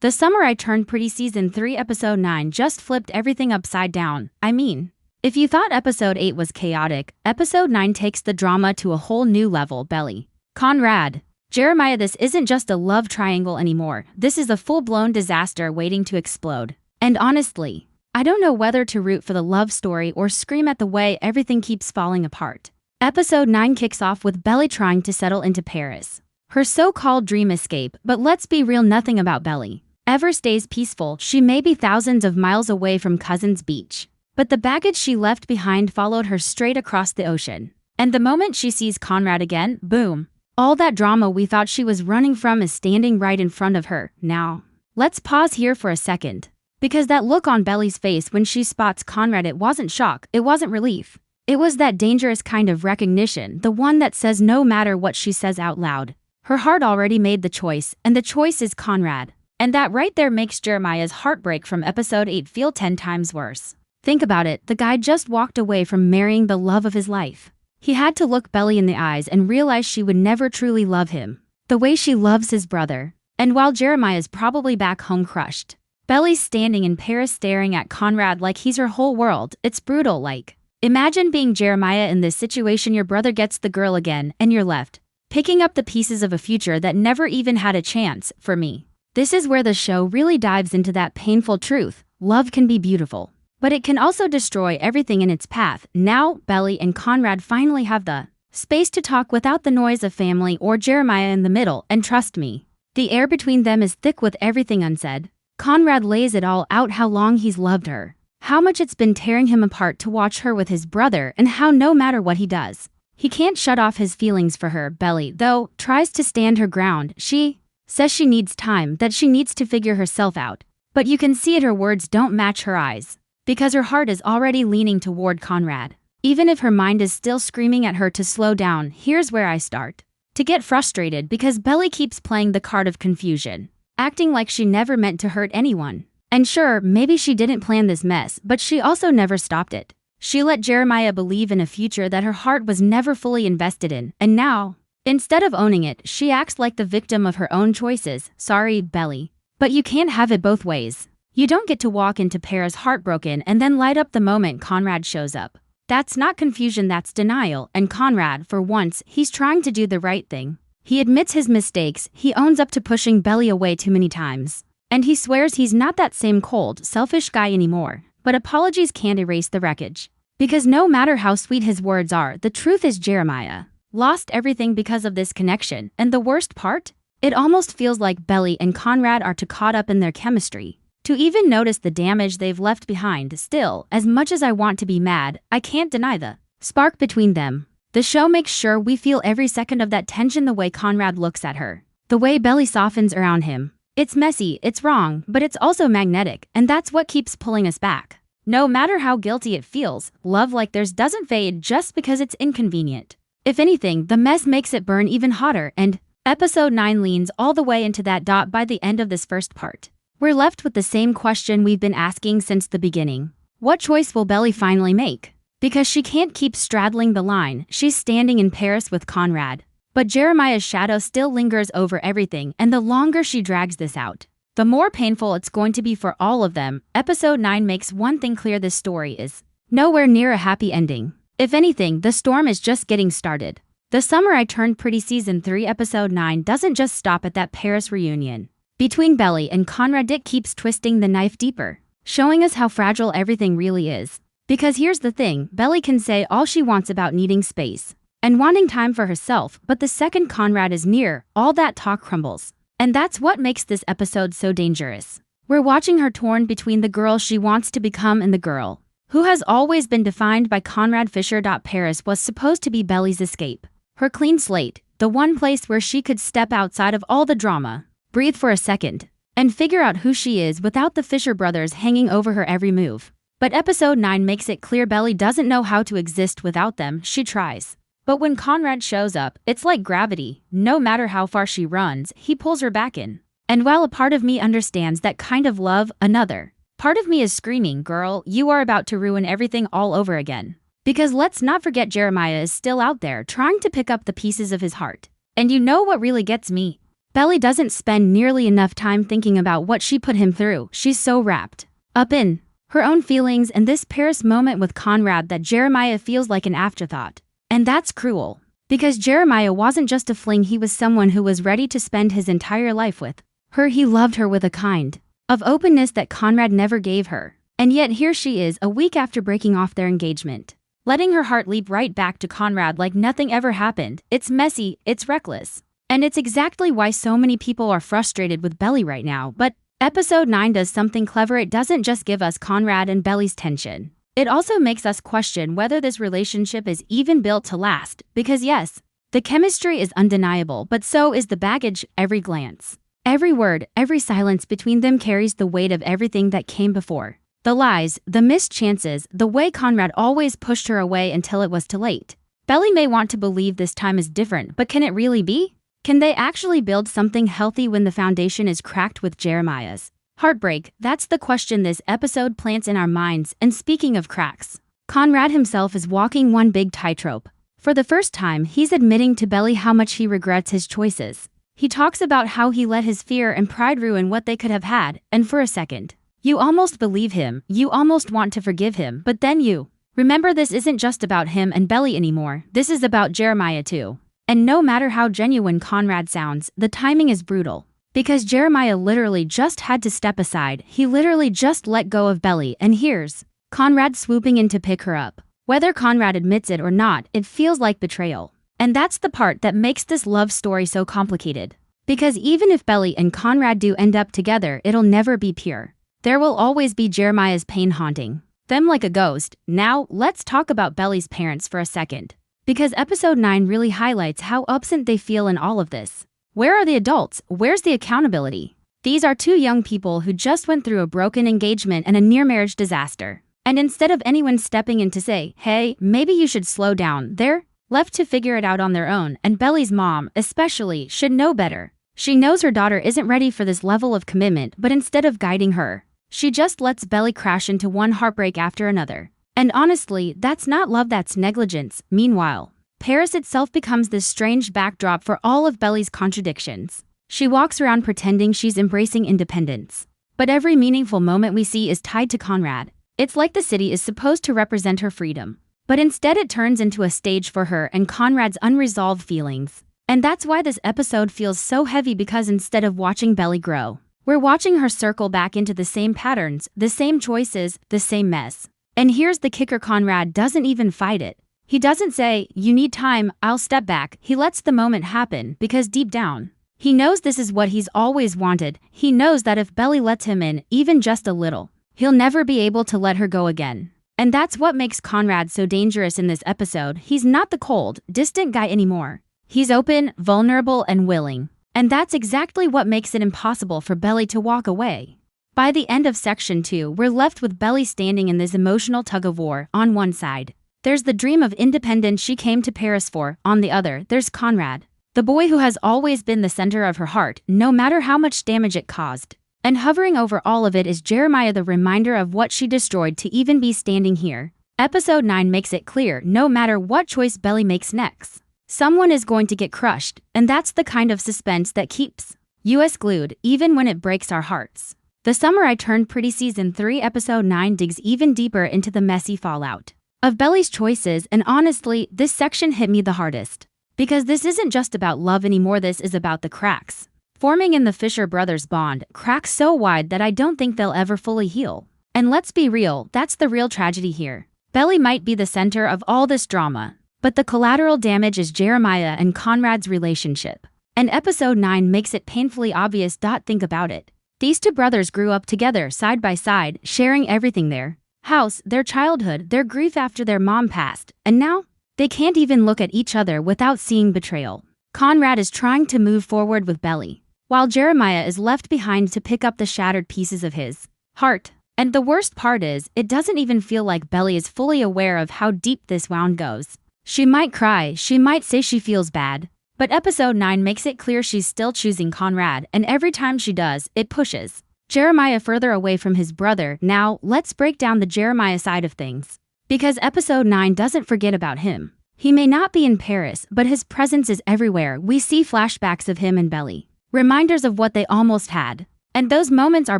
The Summer I Turned Pretty Season 3 Episode 9 just flipped everything upside down. I mean, if you thought Episode 8 was chaotic, Episode 9 takes the drama to a whole new level. Belly, Conrad, Jeremiah, this isn't just a love triangle anymore. This is a full-blown disaster waiting to explode. And honestly, I don't know whether to root for the love story or scream at the way everything keeps falling apart. Episode 9 kicks off with Belly trying to settle into Paris, her so-called dream escape, but let's be real, nothing about Belly ever stays peaceful. She may be thousands of miles away from Cousins Beach, but the baggage she left behind followed her straight across the ocean. And the moment she sees Conrad again, boom, all that drama we thought she was running from is standing right in front of her. Now, let's pause here for a second, because that look on Belly's face when she spots Conrad, it wasn't shock, it wasn't relief. It was that dangerous kind of recognition, the one that says no matter what she says out loud, her heart already made the choice, and the choice is Conrad. And that right there makes Jeremiah's heartbreak from Episode 8 feel 10 times worse. Think about it, the guy just walked away from marrying the love of his life. He had to look Belly in the eyes and realize she would never truly love him the way she loves his brother. And while Jeremiah's probably back home crushed, Belly's standing in Paris staring at Conrad like he's her whole world. It's brutal. Like, imagine being Jeremiah in this situation. Your brother gets the girl again, and you're left picking up the pieces of a future that never even had a chance. For me, this is where the show really dives into that painful truth. Love can be beautiful, but it can also destroy everything in its path. Now, Belly and Conrad finally have the space to talk without the noise of family or Jeremiah in the middle, and trust me, the air between them is thick with everything unsaid. Conrad lays it all out, how long he's loved her, how much it's been tearing him apart to watch her with his brother, and how no matter what he does, he can't shut off his feelings for her. Belly, though, tries to stand her ground. She says she needs time, that she needs to figure herself out. But you can see it, her words don't match her eyes, because her heart is already leaning toward Conrad. Even if her mind is still screaming at her to slow down, here's where I start to get frustrated, because Belly keeps playing the card of confusion, acting like she never meant to hurt anyone. And sure, maybe she didn't plan this mess, but she also never stopped it. She let Jeremiah believe in a future that her heart was never fully invested in, and now, instead of owning it, she acts like the victim of her own choices. Sorry, Belly, but you can't have it both ways. You don't get to walk into Paris heartbroken and then light up the moment Conrad shows up. That's not confusion, that's denial. And Conrad, for once, he's trying to do the right thing. He admits his mistakes, he owns up to pushing Belly away too many times, and he swears he's not that same cold, selfish guy anymore. But apologies can't erase the wreckage, because no matter how sweet his words are, the truth is Jeremiah lost everything because of this connection. And the worst part? It almost feels like Belly and Conrad are too caught up in their chemistry to even notice the damage they've left behind. Still, as much as I want to be mad, I can't deny the spark between them. The show makes sure we feel every second of that tension, the way Conrad looks at her, the way Belly softens around him. It's messy, it's wrong, but it's also magnetic, and that's what keeps pulling us back. No matter how guilty it feels, love like theirs doesn't fade just because it's inconvenient. If anything, the mess makes it burn even hotter, and Episode 9 leans all the way into that. By the end of this first part, we're left with the same question we've been asking since the beginning. What choice will Belly finally make? Because she can't keep straddling the line. She's standing in Paris with Conrad, but Jeremiah's shadow still lingers over everything, and the longer she drags this out, the more painful it's going to be for all of them. Episode 9 makes one thing clear: this story is nowhere near a happy ending. If anything, the storm is just getting started. The Summer I Turned Pretty Season 3 Episode 9 doesn't just stop at that Paris reunion between Belly and Conrad. It keeps twisting the knife deeper, showing us how fragile everything really is. Because here's the thing, Belly can say all she wants about needing space and wanting time for herself, but the second Conrad is near, all that talk crumbles. And that's what makes this episode so dangerous. We're watching her torn between the girl she wants to become and the girl who has always been defined by Conrad Fisher. Paris was supposed to be Belly's escape, her clean slate, the one place where she could step outside of all the drama, breathe for a second, and figure out who she is without the Fisher brothers hanging over her every move. But Episode 9 makes it clear Belly doesn't know how to exist without them. She tries, but when Conrad shows up, it's like gravity. No matter how far she runs, he pulls her back in. And while a part of me understands that kind of love, another part of me is screaming, girl, you are about to ruin everything all over again. Because let's not forget, Jeremiah is still out there trying to pick up the pieces of his heart. And you know what really gets me? Belly doesn't spend nearly enough time thinking about what she put him through. She's so wrapped up in her own feelings and this Paris moment with Conrad that Jeremiah feels like an afterthought. And that's cruel. Because Jeremiah wasn't just a fling, he was someone who was ready to spend his entire life with her. He loved her with a kind of openness that Conrad never gave her. And yet here she is, a week after breaking off their engagement, letting her heart leap right back to Conrad like nothing ever happened. It's messy, it's reckless. And it's exactly why so many people are frustrated with Belly right now. But episode 9 does something clever. It doesn't just give us Conrad and Belly's tension. It also makes us question whether this relationship is even built to last. Because yes, the chemistry is undeniable, but so is the baggage. Every glance, every word, every silence between them carries the weight of everything that came before. The lies, the missed chances, the way Conrad always pushed her away until it was too late. Belly may want to believe this time is different, but can it really be? Can they actually build something healthy when the foundation is cracked with Jeremiah's heartbreak? That's the question this episode plants in our minds. And speaking of cracks, Conrad himself is walking one big tightrope. For the first time, he's admitting to Belly how much he regrets his choices. He talks about how he let his fear and pride ruin what they could have had, and for a second, you almost believe him, you almost want to forgive him, but then you remember this isn't just about him and Belly anymore, this is about Jeremiah too. And no matter how genuine Conrad sounds, the timing is brutal. Because Jeremiah literally just had to step aside, he literally just let go of Belly, and here's Conrad swooping in to pick her up. Whether Conrad admits it or not, it feels like betrayal. And that's the part that makes this love story so complicated. Because even if Belly and Conrad do end up together, it'll never be pure. There will always be Jeremiah's pain haunting them like a ghost. Now, let's talk about Belly's parents for a second. Because episode 9 really highlights how absent they feel in all of this. Where are the adults? Where's the accountability? These are two young people who just went through a broken engagement and a near-marriage disaster. And instead of anyone stepping in to say, hey, maybe you should slow down, they're left to figure it out on their own. And Belly's mom, especially, should know better. She knows her daughter isn't ready for this level of commitment, but instead of guiding her, she just lets Belly crash into one heartbreak after another. And honestly, that's not love, that's negligence. Meanwhile, Paris itself becomes this strange backdrop for all of Belly's contradictions. She walks around pretending she's embracing independence. But every meaningful moment we see is tied to Conrad. It's like the city is supposed to represent her freedom. But instead it turns into a stage for her and Conrad's unresolved feelings. And that's why this episode feels so heavy, because instead of watching Belly grow, we're watching her circle back into the same patterns, the same choices, the same mess. And here's the kicker, Conrad doesn't even fight it. He doesn't say, you need time, I'll step back. He lets the moment happen because deep down, he knows this is what he's always wanted. He knows that if Belly lets him in, even just a little, he'll never be able to let her go again. And that's what makes Conrad so dangerous in this episode. He's not the cold, distant guy anymore. He's open, vulnerable, and willing. And that's exactly what makes it impossible for Belly to walk away. By the end of section 2, we're left with Belly standing in this emotional tug-of-war. On one side, there's the dream of independence she came to Paris for. On the other, there's Conrad, the boy who has always been the center of her heart, no matter how much damage it caused. And hovering over all of it is Jeremiah, the reminder of what she destroyed to even be standing here. Episode 9 makes it clear, no matter what choice Belly makes next, someone is going to get crushed, and that's the kind of suspense that keeps us glued, even when it breaks our hearts. The Summer I Turned Pretty Season 3 Episode 9 digs even deeper into the messy fallout of Belly's choices, and honestly, this section hit me the hardest. Because this isn't just about love anymore, this is about the cracks forming in the Fisher brothers' bond, cracks so wide that I don't think they'll ever fully heal. And let's be real, that's the real tragedy here. Belly might be the center of all this drama, but the collateral damage is Jeremiah and Conrad's relationship. And episode 9 makes it painfully obvious. Think about it. These two brothers grew up together, side by side, sharing everything, their house, their childhood, their grief after their mom passed, and now they can't even look at each other without seeing betrayal. Conrad is trying to move forward with Belly, while Jeremiah is left behind to pick up the shattered pieces of his heart. And the worst part is, it doesn't even feel like Belly is fully aware of how deep this wound goes. She might cry, she might say she feels bad, but episode 9 makes it clear she's still choosing Conrad, and every time she does, it pushes Jeremiah further away from his brother. Now, let's break down the Jeremiah side of things. Because episode 9 doesn't forget about him. He may not be in Paris, but his presence is everywhere. We see flashbacks of him and Belly reminders of what they almost had. And those moments are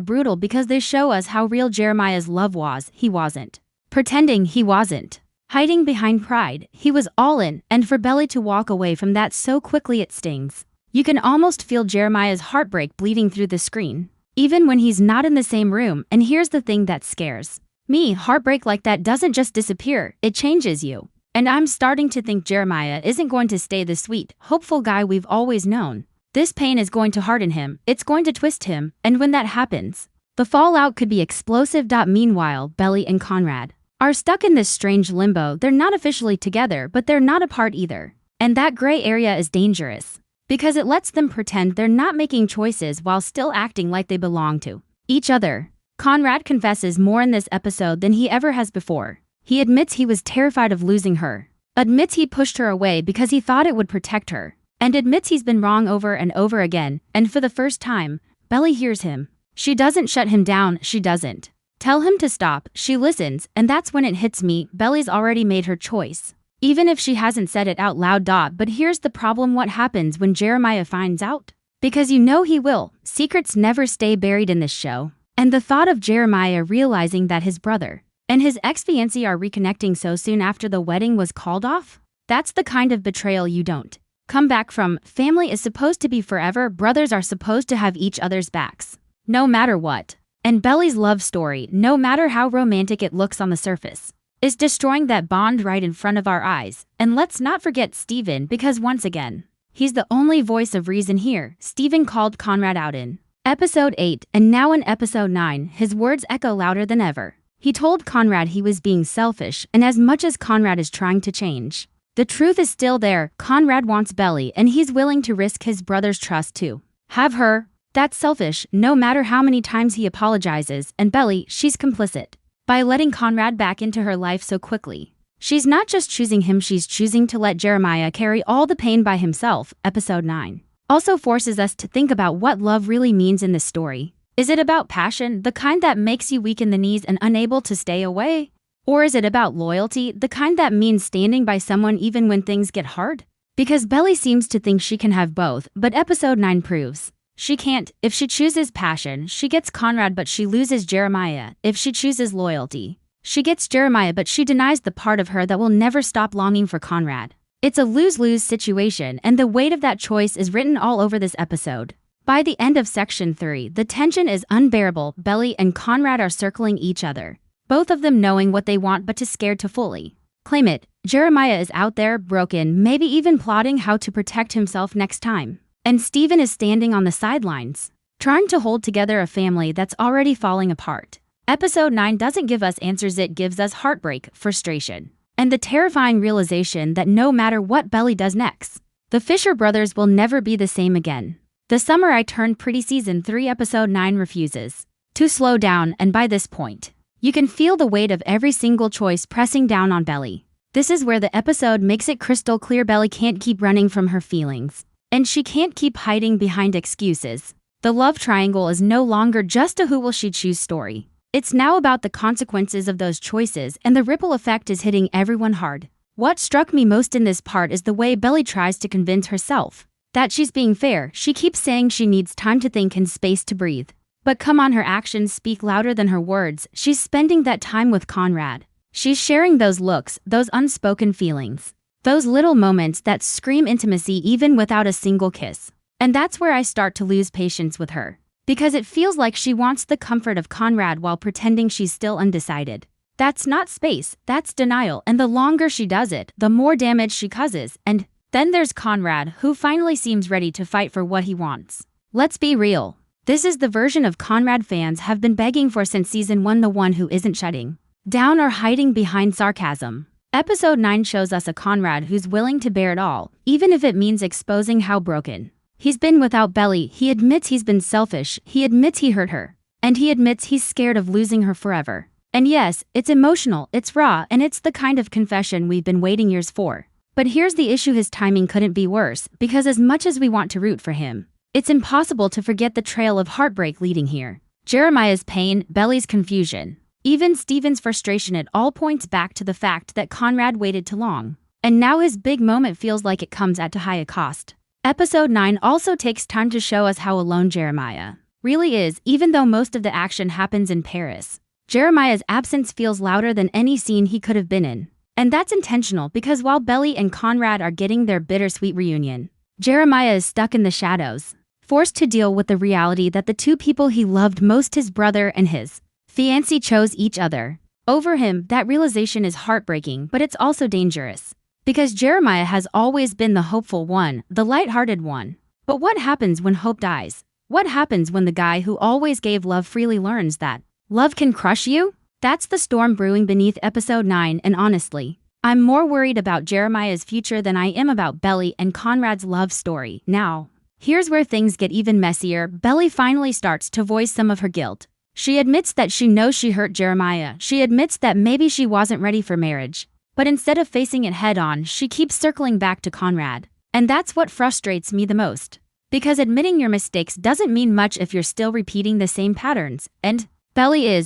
brutal because they show us how real Jeremiah's love was. He wasn't pretending, he wasn't hiding behind pride, he was all in, and for Belly to walk away from that so quickly it stings. You can almost feel Jeremiah's heartbreak bleeding through the screen, even when he's not in the same room. And here's the thing that scares me, heartbreak like that doesn't just disappear, it changes you. And I'm starting to think Jeremiah isn't going to stay the sweet, hopeful guy we've always known. This pain is going to harden him, it's going to twist him, and when that happens, the fallout could be explosive. Meanwhile, Belly and Conrad are stuck in this strange limbo. They're not officially together, but they're not apart either. And that gray area is dangerous, because it lets them pretend they're not making choices while still acting like they belong to each other. Conrad confesses more in this episode than he ever has before. He admits he was terrified of losing her, admits he pushed her away because he thought it would protect her, and admits he's been wrong over and over again. And for the first time, Belly hears him. She doesn't shut him down, she doesn't tell him to stop, she listens, and that's when it hits me, Belly's already made her choice, even if she hasn't said it out loud. But here's the problem, what happens when Jeremiah finds out? Because you know he will, secrets never stay buried in this show. And the thought of Jeremiah realizing that his brother and his ex-fiancée are reconnecting so soon after the wedding was called off? That's the kind of betrayal you don't come back from. Family is supposed to be forever, brothers are supposed to have each other's backs, no matter what. And Belly's love story, no matter how romantic it looks on the surface, is destroying that bond right in front of our eyes. And let's not forget Steven, because once again, he's the only voice of reason here. Steven called Conrad out in Episode 8, and now in Episode 9, his words echo louder than ever. He told Conrad he was being selfish, and as much as Conrad is trying to change, the truth is still there. Conrad wants Belly, and he's willing to risk his brother's trust to have her. That's selfish, no matter how many times he apologizes. And Belly, she's complicit by letting Conrad back into her life so quickly. She's not just choosing him, she's choosing to let Jeremiah carry all the pain by himself. Episode 9 also forces us to think about what love really means in this story. Is it about passion, the kind that makes you weak in the knees and unable to stay away? Or is it about loyalty, the kind that means standing by someone even when things get hard? Because Belly seems to think she can have both, but Episode 9 proves she can't. If she chooses passion, she gets Conrad but she loses Jeremiah. If she chooses loyalty, she gets Jeremiah but she denies the part of her that will never stop longing for Conrad. It's a lose-lose situation, and the weight of that choice is written all over this episode. By the end of Section 3, the tension is unbearable. Belly and Conrad are circling each other, both of them knowing what they want but too scared to fully claim it. Jeremiah is out there, broken, maybe even plotting how to protect himself next time. And Steven is standing on the sidelines, trying to hold together a family that's already falling apart. Episode 9 doesn't give us answers, it gives us heartbreak, frustration, and the terrifying realization that no matter what Belly does next, the Fisher brothers will never be the same again. The Summer I Turned Pretty Season 3 Episode 9 refuses to slow down, and by this point, you can feel the weight of every single choice pressing down on Belly. This is where the episode makes it crystal clear Belly can't keep running from her feelings, and she can't keep hiding behind excuses. The love triangle is no longer just a who will she choose story. It's now about the consequences of those choices, and the ripple effect is hitting everyone hard. What struck me most in this part is the way Belly tries to convince herself that she's being fair. She keeps saying she needs time to think and space to breathe. But come on, her actions speak louder than her words. She's spending that time with Conrad. She's sharing those looks, those unspoken feelings, those little moments that scream intimacy even without a single kiss. And that's where I start to lose patience with her, because it feels like she wants the comfort of Conrad while pretending she's still undecided. That's not space, that's denial, and the longer she does it, the more damage she causes. And then there's Conrad, who finally seems ready to fight for what he wants. Let's be real. This is the version of Conrad fans have been begging for since Season 1, the one who isn't shutting down or hiding behind sarcasm. Episode 9 shows us a Conrad who's willing to bear it all, even if it means exposing how broken he's been without Belly. He admits he's been selfish, he admits he hurt her, and he admits he's scared of losing her forever. And yes, it's emotional, it's raw, and it's the kind of confession we've been waiting years for. But here's the issue, his timing couldn't be worse, because as much as we want to root for him, it's impossible to forget the trail of heartbreak leading here. Jeremiah's pain, Belly's confusion, even Steven's frustration, it all points back to the fact that Conrad waited too long. And now his big moment feels like it comes at too high a cost. Episode 9 also takes time to show us how alone Jeremiah really is, even though most of the action happens in Paris. Jeremiah's absence feels louder than any scene he could have been in. And that's intentional because while Belly and Conrad are getting their bittersweet reunion, Jeremiah is stuck in the shadows, forced to deal with the reality that the two people he loved most, his brother and his fiancé, chose each other over him. That realization is heartbreaking, but it's also dangerous. Because Jeremiah has always been the hopeful one, the light-hearted one. But what happens when hope dies? What happens when the guy who always gave love freely learns that love can crush you? That's the storm brewing beneath episode 9, and honestly, I'm more worried about Jeremiah's future than I am about Belly and Conrad's love story. Now, here's where things get even messier. Belly finally starts to voice some of her guilt. She admits that she knows she hurt Jeremiah. She admits that maybe she wasn't ready for marriage. But instead of facing it head-on, she keeps circling back to Conrad. And that's what frustrates me the most. Because admitting your mistakes doesn't mean much if you're still repeating the same patterns. And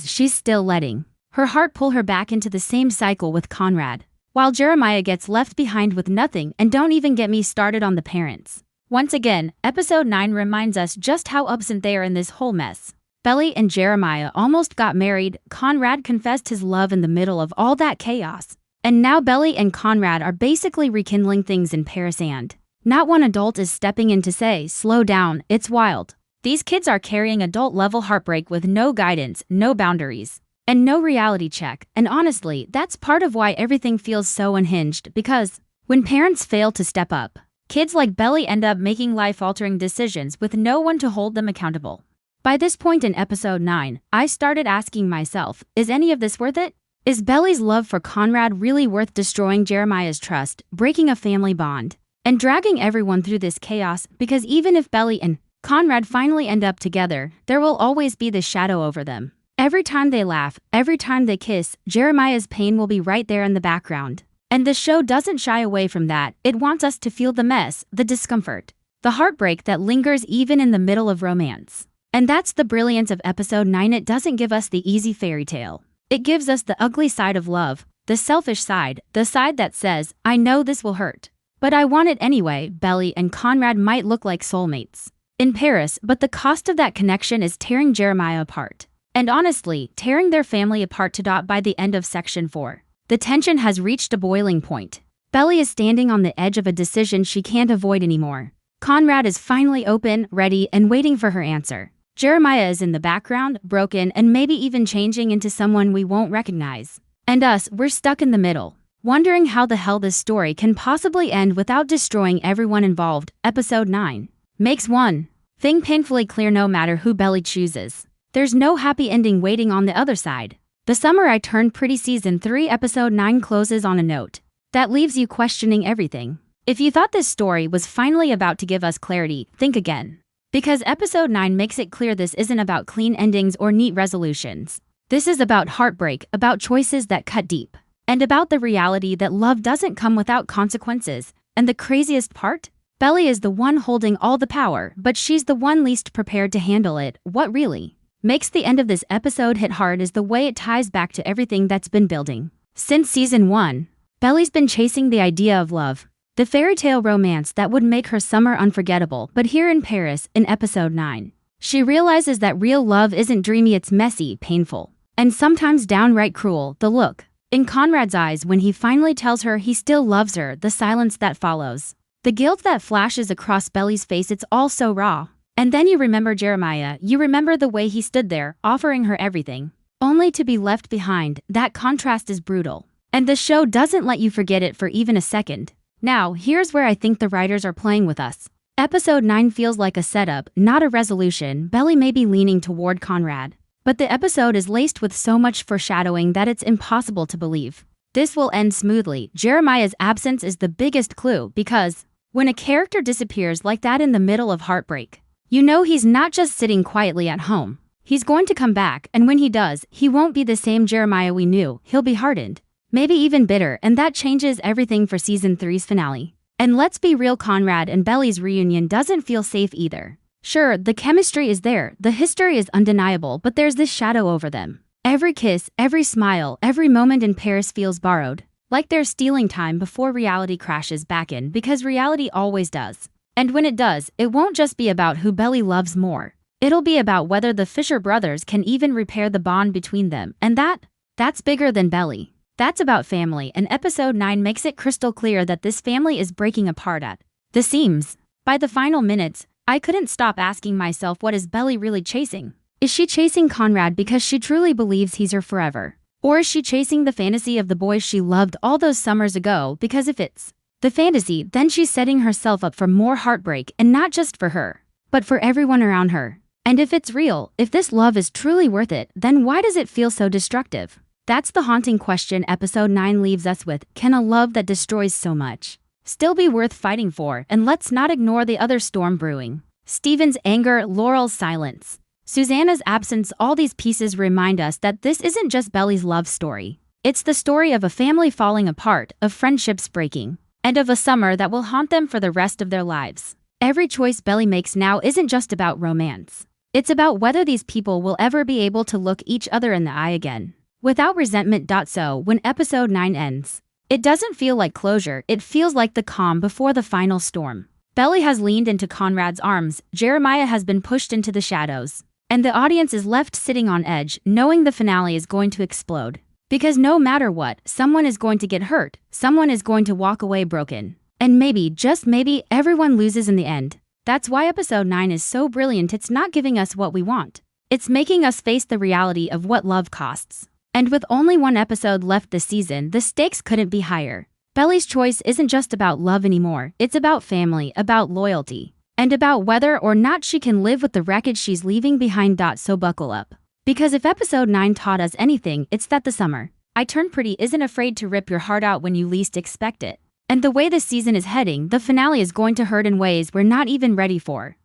she's still letting her heart pull her back into the same cycle with Conrad, while Jeremiah gets left behind with nothing. And don't even get me started on the parents. Once again, episode 9 reminds us just how absent they are in this whole mess. Belly and Jeremiah almost got married. Conrad confessed his love in the middle of all that chaos. And now Belly and Conrad are basically rekindling things in Paris, and not one adult is stepping in to say, slow down. It's wild. These kids are carrying adult-level heartbreak with no guidance, no boundaries, and no reality check. And honestly, that's part of why everything feels so unhinged, because when parents fail to step up, kids like Belly end up making life-altering decisions with no one to hold them accountable. By this point in episode 9, I started asking myself, is any of this worth it? Is Belly's love for Conrad really worth destroying Jeremiah's trust, breaking a family bond, and dragging everyone through this chaos? Because even if Belly and Conrad finally end up together, there will always be this shadow over them. Every time they laugh, every time they kiss, Jeremiah's pain will be right there in the background. And the show doesn't shy away from that. It wants us to feel the mess, the discomfort, the heartbreak that lingers even in the middle of romance. And that's the brilliance of episode 9. It doesn't give us the easy fairy tale. It gives us the ugly side of love, the selfish side, the side that says, I know this will hurt, but I want it anyway. Belly and Conrad might look like soulmates in Paris, but the cost of that connection is tearing Jeremiah apart. And honestly, tearing their family apart. By the end of section 4, the tension has reached a boiling point. Belly is standing on the edge of a decision she can't avoid anymore. Conrad is finally open, ready, and waiting for her answer. Jeremiah is in the background, broken, and maybe even changing into someone we won't recognize. And us, we're stuck in the middle, wondering how the hell this story can possibly end without destroying everyone involved. Episode 9 makes one thing painfully clear: no matter who Belly chooses, there's no happy ending waiting on the other side. The Summer I Turned Pretty Season 3 Episode 9 closes on a note that leaves you questioning everything. If you thought this story was finally about to give us clarity, think again. Because episode 9 makes it clear this isn't about clean endings or neat resolutions. This is about heartbreak, about choices that cut deep, and about the reality that love doesn't come without consequences. And the craziest part? Belly is the one holding all the power, but she's the one least prepared to handle it. What really makes the end of this episode hit hard is the way it ties back to everything that's been building. Since season 1, Belly's been chasing the idea of love, the fairy tale romance that would make her summer unforgettable. But here in Paris, in episode 9, she realizes that real love isn't dreamy, it's messy, painful, and sometimes downright cruel. The look in Conrad's eyes when he finally tells her he still loves her, the silence that follows, the guilt that flashes across Belly's face, it's all so raw. And then you remember Jeremiah, you remember the way he stood there, offering her everything, only to be left behind. That contrast is brutal. And the show doesn't let you forget it for even a second. Now, here's where I think the writers are playing with us. Episode 9 feels like a setup, not a resolution. Belly may be leaning toward Conrad, but the episode is laced with so much foreshadowing that it's impossible to believe this will end smoothly. Jeremiah's absence is the biggest clue, because when a character disappears like that in the middle of heartbreak, you know he's not just sitting quietly at home. He's going to come back, and when he does, he won't be the same Jeremiah we knew. He'll be hardened, maybe even bitter, and that changes everything for season 3's finale. And let's be real, Conrad and Belly's reunion doesn't feel safe either. Sure, the chemistry is there, the history is undeniable, but there's this shadow over them. Every kiss, every smile, every moment in Paris feels borrowed, like they're stealing time before reality crashes back in, because reality always does. And when it does, it won't just be about who Belly loves more. It'll be about whether the Fisher brothers can even repair the bond between them, and that's bigger than Belly. That's about family, and episode 9 makes it crystal clear that this family is breaking apart at the seams. By the final minutes, I couldn't stop asking myself, what is Belly really chasing? Is she chasing Conrad because she truly believes he's her forever? Or is she chasing the fantasy of the boys she loved all those summers ago? Because if it's the fantasy, then she's setting herself up for more heartbreak, and not just for her, but for everyone around her. And if it's real, if this love is truly worth it, then why does it feel so destructive? That's the haunting question episode 9 leaves us with. Can a love that destroys so much still be worth fighting for? And let's not ignore the other storm brewing. Steven's anger, Laurel's silence, Susanna's absence. All these pieces remind us that this isn't just Belly's love story. It's the story of a family falling apart, of friendships breaking, and of a summer that will haunt them for the rest of their lives. Every choice Belly makes now isn't just about romance. It's about whether these people will ever be able to look each other in the eye again without resentment. So, when episode 9 ends, it doesn't feel like closure, it feels like the calm before the final storm. Belly has leaned into Conrad's arms, Jeremiah has been pushed into the shadows, and the audience is left sitting on edge, knowing the finale is going to explode. Because no matter what, someone is going to get hurt, someone is going to walk away broken. And maybe, just maybe, everyone loses in the end. That's why episode 9 is so brilliant. It's not giving us what we want. It's making us face the reality of what love costs. And with only one episode left this season, the stakes couldn't be higher. Belly's choice isn't just about love anymore. It's about family, about loyalty, and about whether or not she can live with the wreckage she's leaving behind. So buckle up. Because if episode 9 taught us anything, it's that the summer I Turned Pretty isn't afraid to rip your heart out when you least expect it. And the way this season is heading, the finale is going to hurt in ways we're not even ready for.